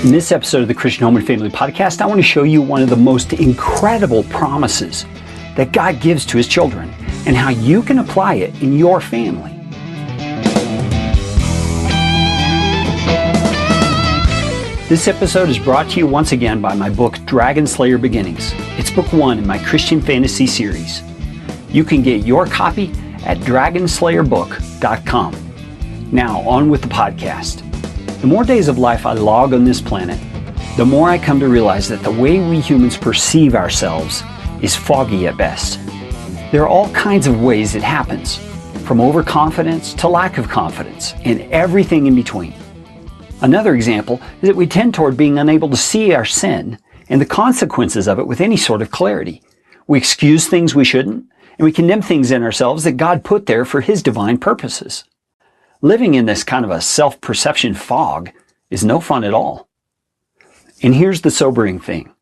In this episode of the Christian Home and Family Podcast, I want to show you one of the most incredible promises that God gives to His children and how you can apply it in your family. This episode is brought to you once again by my book, Dragon Slayer Beginnings. It's book 1 in my Christian fantasy series. You can get your copy at dragonslayerbook.com. Now, on with the podcast. The more days of life I log on this planet, the more I come to realize that the way we humans perceive ourselves is foggy at best. There are all kinds of ways it happens, from overconfidence to lack of confidence, and everything in between. Another example is that we tend toward being unable to see our sin and the consequences of it with any sort of clarity. We excuse things we shouldn't, and we condemn things in ourselves that God put there for His divine purposes. Living in this kind of a self-perception fog is no fun at all. And here's the sobering thing.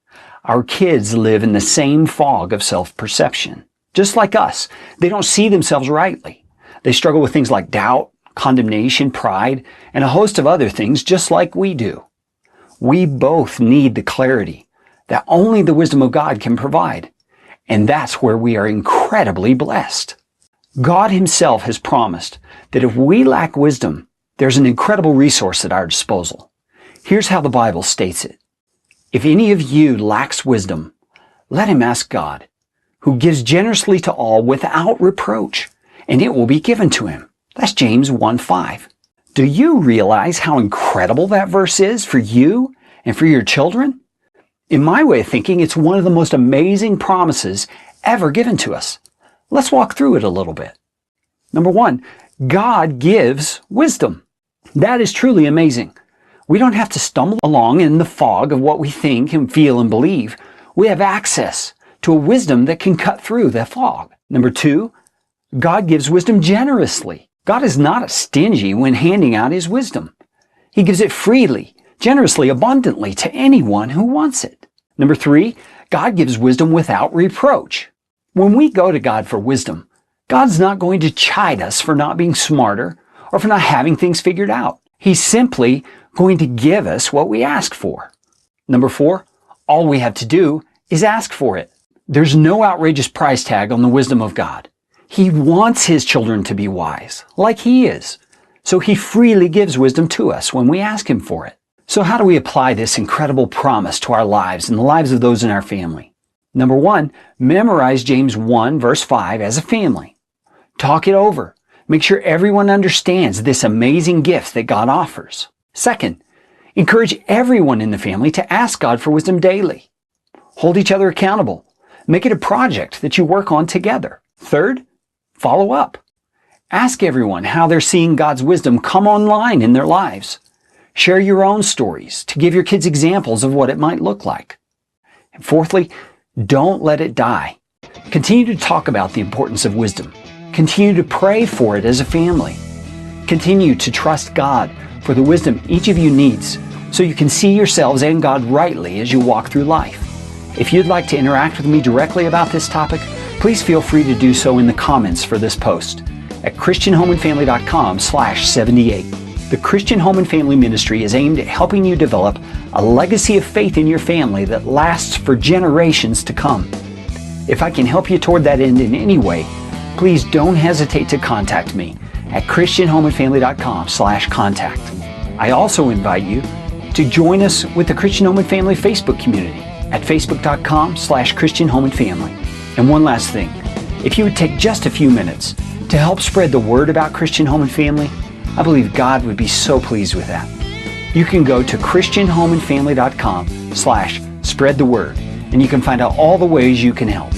Our kids live in the same fog of self-perception. Just like us, they don't see themselves rightly. They struggle with things like doubt, condemnation, pride, and a host of other things just like we do. We both need the clarity that only the wisdom of God can provide. And that's where we are incredibly blessed. God Himself has promised that if we lack wisdom, there's an incredible resource at our disposal. Here's how the Bible states it. If any of you lacks wisdom, let him ask God, who gives generously to all without reproach, and it will be given to him. That's James 1:5. Do you realize how incredible that verse is for you and for your children? In my way of thinking, it's one of the most amazing promises ever given to us. Let's walk through it a little bit. Number 1, God gives wisdom. That is truly amazing. We don't have to stumble along in the fog of what we think and feel and believe. We have access to a wisdom that can cut through the fog. Number 2, God gives wisdom generously. God is not stingy when handing out His wisdom. He gives it freely, generously, abundantly to anyone who wants it. Number 3, God gives wisdom without reproach. When we go to God for wisdom, God's not going to chide us for not being smarter or for not having things figured out. He's simply going to give us what we ask for. Number 4, all we have to do is ask for it. There's no outrageous price tag on the wisdom of God. He wants His children to be wise, like He is. So He freely gives wisdom to us when we ask Him for it. So how do we apply this incredible promise to our lives and the lives of those in our family? Number 1, memorize James 1 verse 5 as a family. Talk it over. Make sure everyone understands this amazing gift that God offers. Second, encourage everyone in the family to ask God for wisdom daily. Hold each other accountable. Make it a project that you work on together. Third, follow up. Ask everyone how they're seeing God's wisdom come online in their lives. Share your own stories to give your kids examples of what it might look like. And fourthly, don't let it die. Continue to talk about the importance of wisdom. Continue to pray for it as a family. Continue to trust God for the wisdom each of you needs so you can see yourselves and God rightly as you walk through life. If you'd like to interact with me directly about this topic, please feel free to do so in the comments for this post at christianhomeandfamily.com/78. The Christian Home and Family Ministry is aimed at helping you develop a legacy of faith in your family that lasts for generations to come. If I can help you toward that end in any way, please don't hesitate to contact me at christianhomeandfamily.com/contact. I also invite you to join us with the Christian Home and Family Facebook community at facebook.com/christianhomeandfamily. And one last thing, if you would take just a few minutes to help spread the word about Christian Home and Family, I believe God would be so pleased with that. You can go to christianhomeandfamily.com/spread the word, and you can find out all the ways you can help.